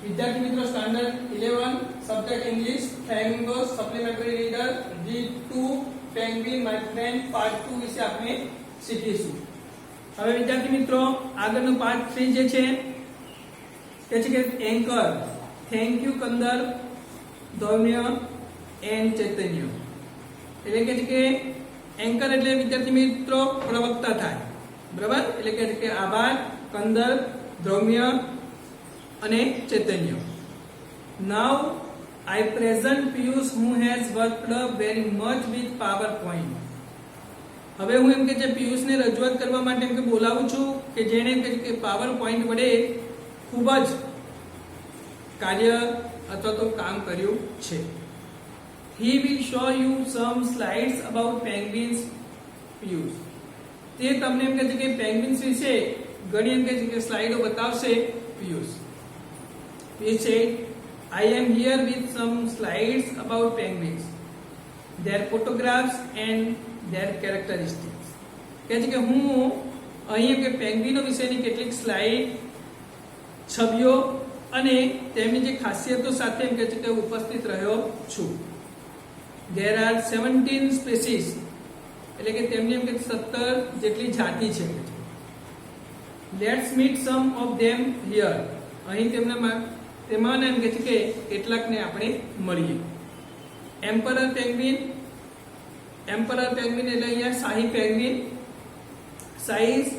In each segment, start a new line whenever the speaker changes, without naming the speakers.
विद्यार्थी मित्रों standard 11 subject English flamingo supplementary reader D2 penguin my friend part 2 વિશે આપણે શીખીશું। હવે વિદ્યાર્થી મિત્રો આગળનો પાર્ટ 3 જે છે તે છે કે anchor thank you Kandar Dhaumya and ચૈતન્ય એટલે કે એન્કર એટલે વિદ્યાર્થી મિત્રો પ્રવક્તા થાય બરાબર એટલે કે આભાર કંદર ધૌમ્ય અને ચૈતન્ય। નાઉ I present Piyush who has worked very much with PowerPoint। હવે હું એમ કે જે પિયુષને રજૂઆત કરવા માટે એમ કે બોલાવું છું કે જેણે એમ કે PowerPoint વડે ખૂબ જ કાર્ય અથવા તો કામ કર્યું છે। He will show you some slides about penguins Piyush। તે તમને એમ કે છે કે પેંગ્વિન્સ વિશે ઘણી એમ કે છે કે સ્લાઇડો બતાવશે Piyush. He said, I am here with some slides about penguins, their photographs and their characteristics। કહે છે કે હું અહીં કે પેંગ્વિનો વિશેની કેટલીક સ્લાઇડ છબીઓ અને તેમની જે ખાસિયતો સાથે એમ કહે છે કે ઉપસ્થિત રહ્યો છું। There are 17 species એટલે કે તેમની એમ કે 17 જેટલી જાતિ છે। Let's meet some of them here। અહીં તેમાંના એમ કે છે કે કેટલાકને આપણે મળીએ। એમ્પરર પેંગ્વિન એટલે અહીંયા શાહી પેંગ્વિન સાઇઝ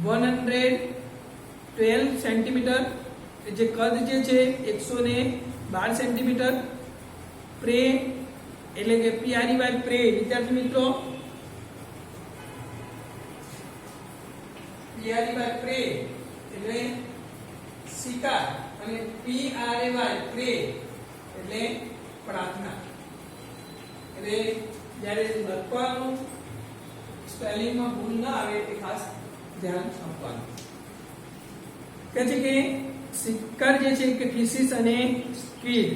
112 સેન્ટીમીટર જે કદ જે છે 112 સેન્ટીમીટર। પ્રે એટલે કે PREY પ્રે વિદ્યાર્થી મિત્રો PREY પ્રે એટલે શિકાર અને PRAY પ્રે એટલે પ્રાર્થના એટલે જ્યારે લખવાનું સ્પેલિંગમાં ભૂલ ના આવે એ ખાસ ધ્યાન આપવાનું। કહે છે કે શિકાર જે છે કે ફિશિસ અને સ્ક્વિડ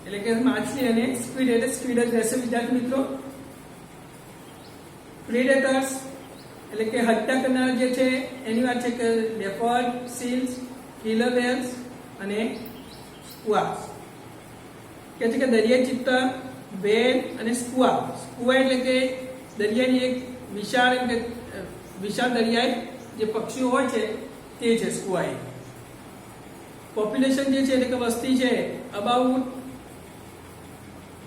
એટલે કે માછલી અને સ્ક્વિડ એટલે સ્ક્વિડ જ રહેશે વિદ્યાર્થી મિત્રો। પ્રેડેટર્સ એટલે કે હત્યા કરનાર જે છે એની વાત છે કે લેપર્ડ સીલ્સ કિલર વેલ્સ અને સ્કુઆ। કહે છે કે દરિયાઈ ચિત્તા વેલ અને સ્કુઆ એટલે કે દરિયાની એક વિશાળ દરિયાઈ જે પક્ષીઓ હોય છે તે છે સ્કુઆ। પોપ્યુલેશન જે છે એટલે કે વસ્તી છે અબાઉટ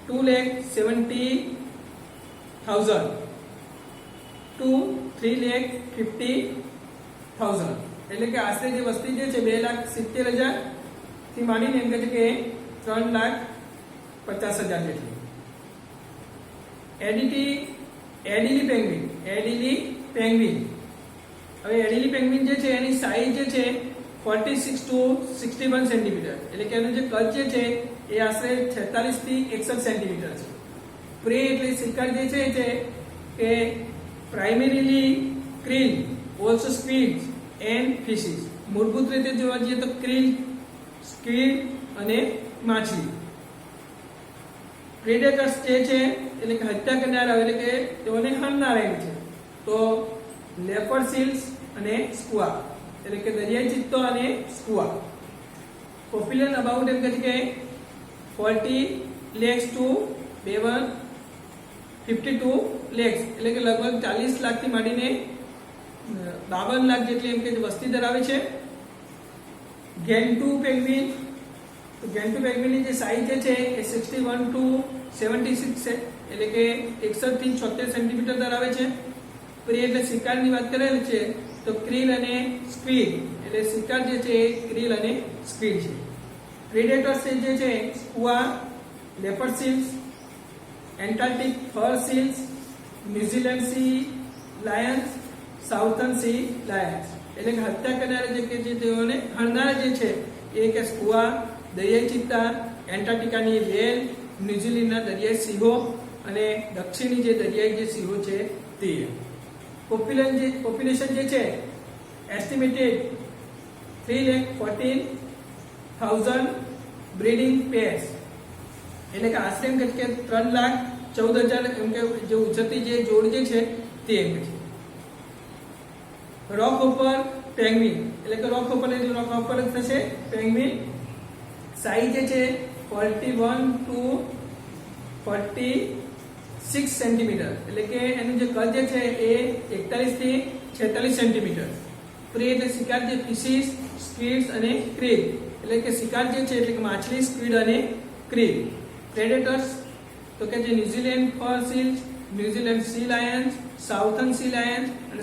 2,70,000 to 3,50,000 એટલે કે આશરે જે વસ્તી જે છે 2,70,000 થી માંડીને એમ કે છે કે 3,50,000 જેટલી। એડિલી પેંગ્વિન હવે એડિલી પેંગ્વિન જે છે એની સાઇઝ જે છે 46 to 61 સેન્ટીમીટર એટલે કે એનું જે કદ જે છે એ આશરે 46 થી 61 સેન્ટીમીટર છે। પ્રે એટલે શિકાર જે છે કે પ્રાઇમરીલી ક્રીલ ઓલ્સો સ્ક્વિડ્સ એન્ડ ફિશિસ મૂળભૂત રીતે જોવા જઈએ તો ક્રીલ સ્ક્વિડ અને માછલી। પ્રેડેટર્સ જે છે એટલે કે હત્યા કરનારા એટલે કે તેઓને હણનારા એમ છે તો લેપર્ડ સીલ્સ અને સ્કુઆ એટલે કે દરિયાઈ ચિત્તો અને સ્કુઆ। પોપ્યુલેશન અબાઉટ એમ કે છે કે 40 lakhs to 52 lakhs એટલે કે લગભગ 40 લાખ થી માંડીને 52 લાખ જેટલી એમ કે વસ્તી ધરાવે છે। ગેન્ટુ પેંગ્વિનની જે સાઇઝ જે છે એ 61 to 76 છે એટલે કે 61 થી 76 સેન્ટીમીટર ધરાવે છે। પ્રે એટલે શિકારની વાત કરેલી છે તો ક્રીલ અને સ્ક્વિડ એટલે શિકાર જે છે ક્રીલ અને સ્ક્વિડ છે। પ્રેડેટર્સ જે છે skua leopard seals Antarctic fur seals New Zealand sea lions southern sea lions એટલે કે હત્યા કરનારા જે કે તેઓને હણનારા જે છે એ કે સ્કુઆ દરિયાઈ ચિત્તા એન્ટાર્કટિકાની વેલ ન્યુઝીલેન્ડના દરિયાઈ સિંહો અને દક્ષિણની જે દરિયાઈ જે સિંહો છે તે। પોપ્યુલેશન જે છે એસ્ટિમેટેડ 3,14,000 બ્રીડિંગ પેર્સ એટલે કે આશરે એમ કે 3,14,000 એમ કે જે ઉછરતી જે જોડ જે છે તે એમ છે। રોક હોપર પેંગ્વિન એટલે કે રોક હોપર જ થશે પેંગ્વિન સાઈઝ જે છે 41 to 46 સેન્ટીમીટર, એટલે કે એનું જે કદ જે છે એ 41 થી 46 સેન્ટીમીટર. પ્રે એટલે શિકાર, જે ફિશિસ, સ્ક્વિડ્સ અને ક્રીલ, એટલે કે શિકાર જે છે એટલે કે માછલી, સ્ક્વિડ અને ક્રીલ. પ્રેડેટર્સ તો કે જે New Zealand fur seals, New Zealand sea lions, southern sea lions અને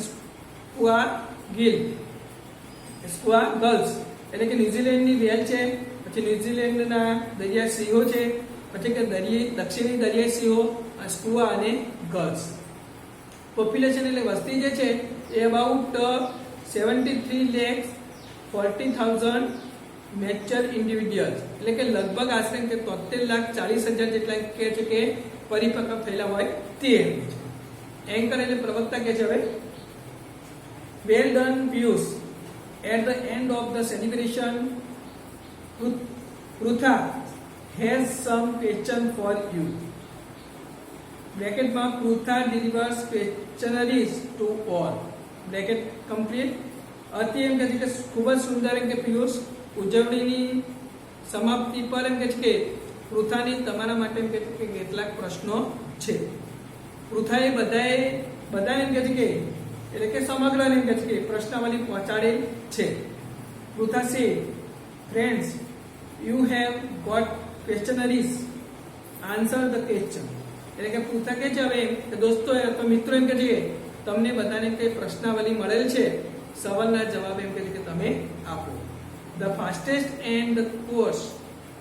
સ્કુઆ ગર્લ્સ, એટલે કે ન્યુઝીલેન્ડની વેલ છે, પછી ન્યુઝીલેન્ડના દરિયાઈ સિંહો છે, પછી કે દક્ષિણી દરિયાઈ સિંહો, સ્કુઆ અને ગર્લ્સ. પોપ્યુલેશન એટલે વસ્તી જે છે એ અબાઉટ 73,40,000 મેચ્યોર ઇન્ડિવિડ્યુઅલ્સ, એટલે કે લગભગ આશરે 73,40,000 જેટલા કે છે કે પરિપક્વ થયેલા હોય તે. એન્કર એટલે પ્રવક્તા કે છે હવે well done Piyush. At the end of the celebration, Prutha has some question for you. Bracket માં Prutha delivers questionnaires to all. Bracket complete. અતિ એમ કહે છે કે ખૂબ જ સુંદર એમ કે પિયુષ ઉજવણીની સમાપ્તિ પર એમ કહે છે કે પૃથાની તમારા માટે એમ કહે છે કે કેટલાક પ્રશ્નો છે. પૃથાએ બધાને એમ કહે છે કે એટલે કે સમગ્ર એમ કહે છે કે પ્રશ્નાવલી પહોંચાડેલ છે. Pritha says friends you have got questionnaires, answer the question. એટલે કે પૃથા કે છે હવે કે દોસ્તો અથવા મિત્રો એમ કહે છે કે તમને બધાને કઈ પ્રશ્નાવલી મળેલ છે, સવાલના જવાબ એમ કહે છે કે તમે આપો. The fastest and the course,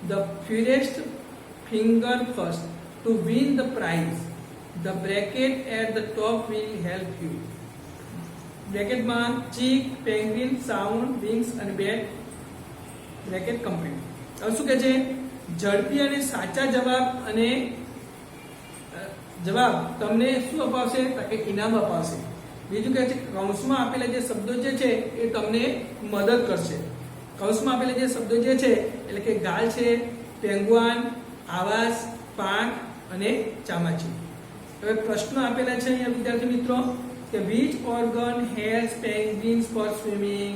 the fewest finger first to win the prize. The bracket at the top will help you. બ્રેકેટમાં ચીક, પેંગ્વિન, સાઉન્ડ, વિંગ્સ અને બેટ. Bracket complete. હવે શું કહે છે? ઝડપી અને સાચા જવાબ તમને શું અપાવશે? કે ઇનામ અપાવશે. બીજું કહે છે કૌંસમાં આપેલા જે શબ્દો જે છે એ તમને મદદ કરશે. કૌંસમાં આપેલા જે શબ્દો જે છે એટલે કે ગાલ છે, પેંગ્વાન, આવાસ, પાંખ અને ચામાચી. હવે પ્રશ્નો આપેલા છે અહીંયા વિદ્યાર્થી મિત્રો કે which organ helps penguins for swimming.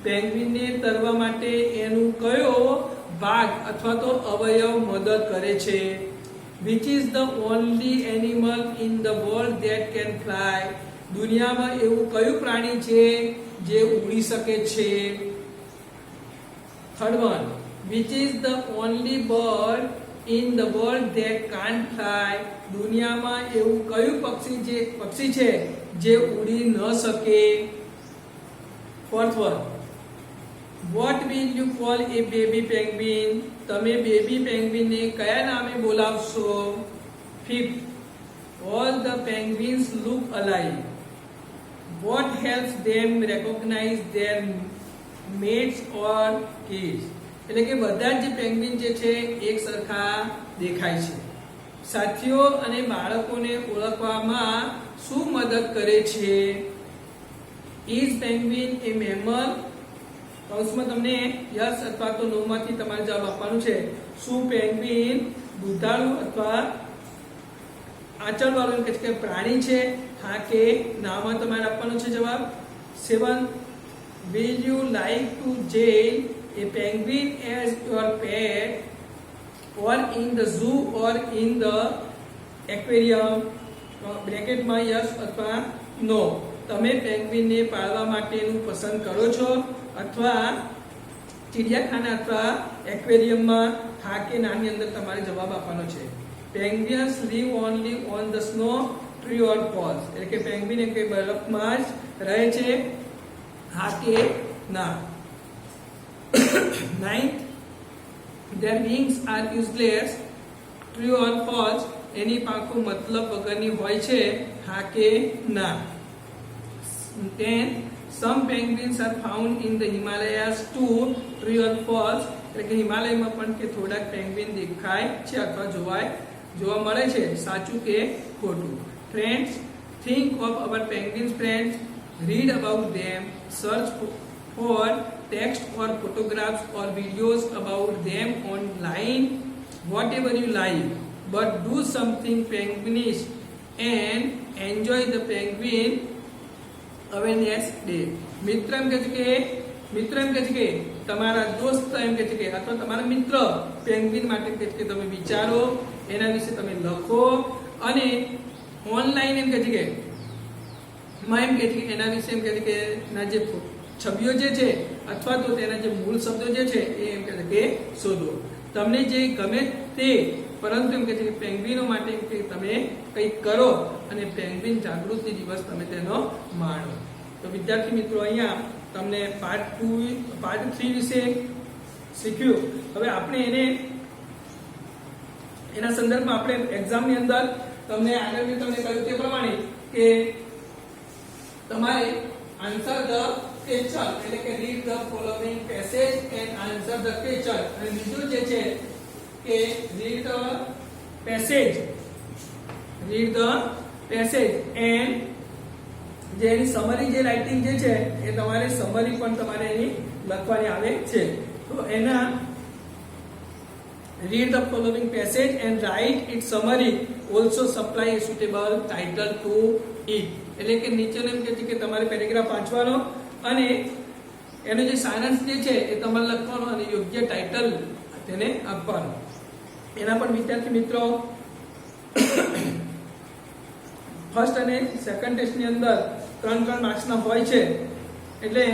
પેંગ્વિનને તરવા માટે એનું કયો ભાગ અથવા તો અવયવ મદદ કરે છે. which is the only animal in the world that can fly. દુનિયામાં એવું કયું પ્રાણી છે જે ઉડી શકે છે. Third one, which is the only bird in the world that can't fly. દુનિયામાં એવું કયું પક્ષી છે જે ઉડી ન શકે. Fourth one, what will you call a baby penguin. તમે બેબી પેંગ્વિનને કયા નામે બોલાવશો. Fifth, all the penguins look alike. what helps them recognize their mates or kids. એટલે કે બધા જ પેંગ્વિન જે છે એક સરખા દેખાય છે. સાથીઓ અને બાળકોને ઓળખવામાં શું મદદ કરે છે. Is penguin A mammal. કૌંસમાં તમને યસ અથવા તો નો માંથી તમારે જવાબ આપવાનું છે. શું પેંગ્વિન દુધાળુ અથવા આંચળવાળું એમ કે પ્રાણી છે, હા કે નામાં તમારે આપવાનું છે જવાબ. 7, will you like to jail a penguin as your pet or in the zoo or in the aquarium. બ્રેકેટમાં યસ અથવા નો. તમે પેંગ્વિનને પાળવા માટેનું પસંદ કરો છો અથવા ચિડિયાખાના અથવા એક્વેરિયમમાં, હા કે નાની અંદર તમારે જવાબ આપવાનો છે. Penguins live only on the snow, tree or falls. એટલે કે પેંગ્વિન એ કે બરફમાં જ રહે છે, હા કે ના. 9th, their wings are useless, true or false. એની પાંખો મતલબ વગરની હોય છે, હા કે ના. 10, some penguins are found in the Himalayas too, true or false. એટલે કે હિમાલયમાં પણ કે થોડાક પેંગ્વિન દેખાય છે અથવા જોવા મળે છે, સાચું કે ખોટું. Friends, think of our penguins friends, read about them, search for text or photographs or videos about them online, whatever you like, but do something penguinish and enjoy the penguin awareness day. મિત્ર એમ કહે છે કે તમારા દોસ્ત એમ કે છે કે અથવા તમારા મિત્ર પેંગ્વિન માટે કે છે કે તમે વિચારો, એના વિશે તમે લખો અને ઓનલાઈન એમ કે છે કે માં એમ કે છે કે એના વિશે એમ કે છે કે ના જે છબીઓ જે છે અથવા તો તેના જે મૂળ શબ્દો જે છે એ એમ કે છે કે શોધો. તમને જે ગમે તે, પરંતુ એમ કે છે કે પેંગ્વિનો માટે એમ કે તમે કંઈક કરો અને પેંગ્વિન જાગૃતિ દિવસ તમે તેનો માણો. તો વિદ્યાર્થી મિત્રો અહીંયા તમને પાર્ટ 3 વિશે શીખ્યું. હવે આપણે એના સંદર્ભમાં આપણે એક્ઝામની અંદર તમને આગળ મેં તમને કહ્યું તે પ્રમાણે કે તમારે આન્સર ધ ક્વેશ્ચન એટલે કે read the following passage and answer the question, અને બીજું જે છે કે રીડ ધ પેસેજ એન્ડ જે એની સમરી જે રાઇટિંગ જે છે એ તમારે સમરી પણ તમારે એની લખવાની આવે છે. તો એના read the following passage and write its summary, also supply a suitable title to it. એટલે કે નીચેનો એમ કે છે કે તમારે પેરેગ્રાફ વાંચવાનો અને એનો જે સારાંશ જે છે એ તમારે લખવાનો અને યોગ્ય ટાઇટલ તેને આપવાનું. એના પણ વિદ્યાર્થી મિત્રો ફર્સ્ટ અને સેકન્ડ ટેસ્ટની અંદર 3 માર્ક્સના હોય છે. એટલે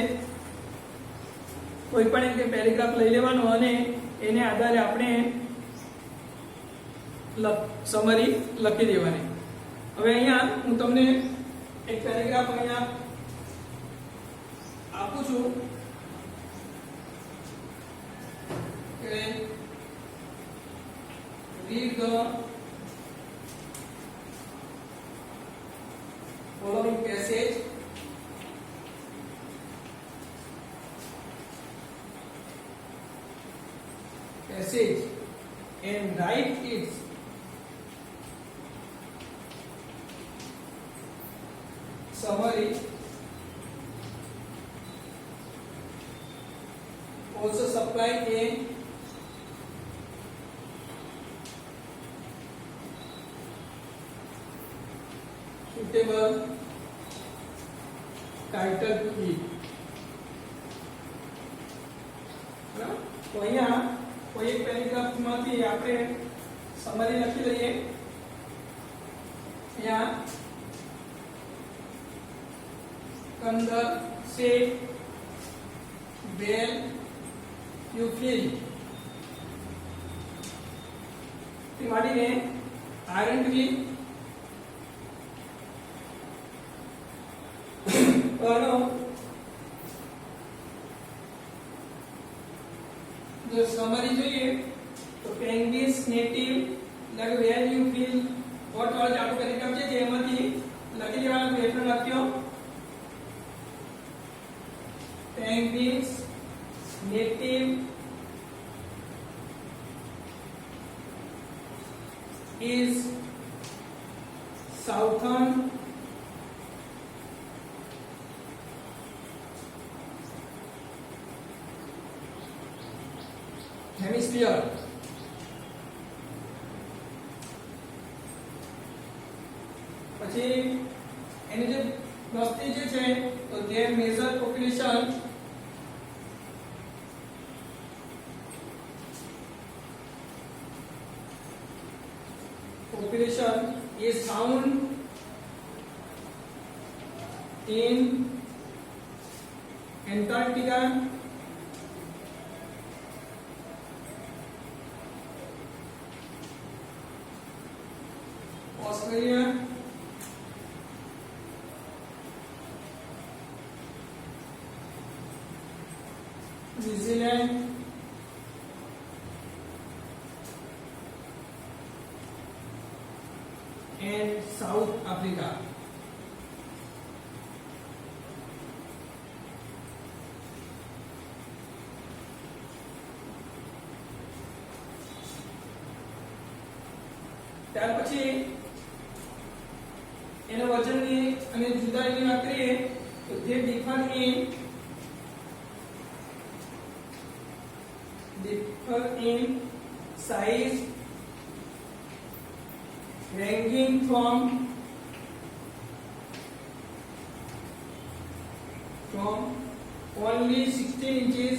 કોઈ પણ એક પેરેગ્રાફ લઈ લેવાનો અને એને આધારે આપણે સમરી લખી દેવાની. હવે અહીંયા હું તમને એક પેરેગ્રાફ અહીંયા આપું છું કે read the following passage and write its summary, also supply a suitable title to it. તો અહીંયા કોઈ એક પેરેગ્રાફમાંથી આપણે સમરી લખી લઈએ. અહીંયા કંદર સે વેલ યુ ફીલ તે માંડીને આરન્ટ વી जो समरी જોઈએ તો પેંગ્વિન્સ નેટિવ લાગે વેર યુ ફીલ વોટ ઓલ ચાલુ પેરેગ્રાફ છે જેમાંથી લખી દેવાનું હેઠળ લખ્યો પેંગ્વિન્સ નેટિવ is southern hemisphere. પછી એની જે વસ્તી જે છે તો their major population is found in Antarctica, Australia, New Zealand, and South Africa. ત્યાર પછી એના વજનની અને જુદાઈની વાત કરીએ તો they differ in size ranging from only 16 inches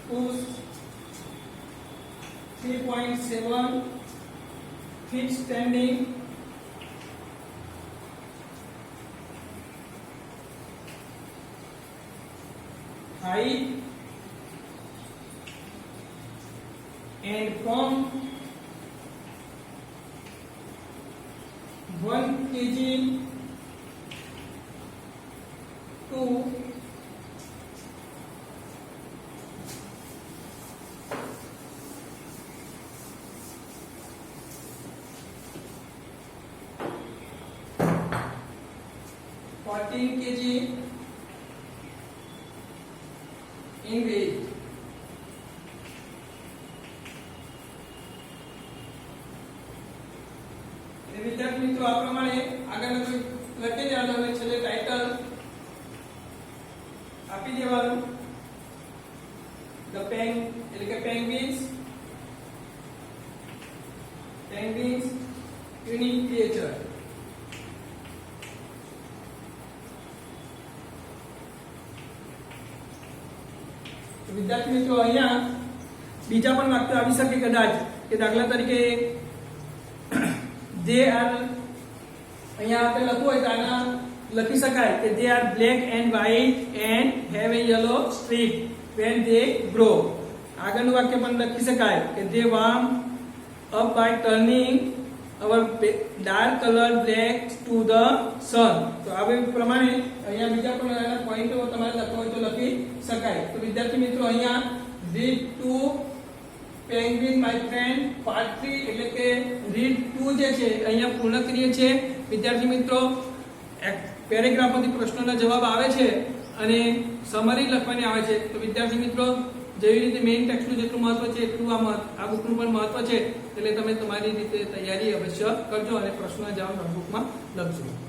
push 3.7 feet standing, height and from 1 kg to 14 kg in weight. વિદ્યાર્થી મિત્રો આ પ્રમાણે આગળનું કોઈ લખી દેવાનું હવે છેલ્લે ટાઇટલ આપી દેવાનું ધ પેંગ એટલે કે પેંગ્વિન્સ યુનિક ક્રિએચર. વિદ્યાર્થી મિત્રો અહીંયા બીજા પણ વાક્યો આવી શકે કદાચ કે દાખલા તરીકે they are અહીંયા આપણે લખવું હોય તો આના લખી શકાય કે they are black and white and have a yellow streak when they grow. આગળનું વાક્ય પણ લખી શકાય કે they warm up by turning our dark color black to the sun. તો આ પ્રમાણે અહીંયા બીજા પણ એના પોઈન્ટો તમારે લખવા હોય તો લખી શકાય. તો વિદ્યાર્થી મિત્રો અહીંયા read to penguin my friend part 3 એટલે કે રીડ 2 જે છે અહીંયા પૂર્ણ કરીએ છીએ. વિદ્યાર્થી મિત્રો પેરેગ્રાફમાંથી પ્રશ્નોના જવાબ આવે છે અને સમરી લખવાની આવે છે. તો વિદ્યાર્થી મિત્રો જેવી રીતે મેઇન ટેક્સ્ટનું જેટલું મહત્વ છે એટલું આ બુકનું પણ મહત્વ છે એટલે તમે તમારી રીતે તૈયારી અવશ્ય કરજો અને પ્રશ્નના જવાબ નોટબુકમાં લખજો.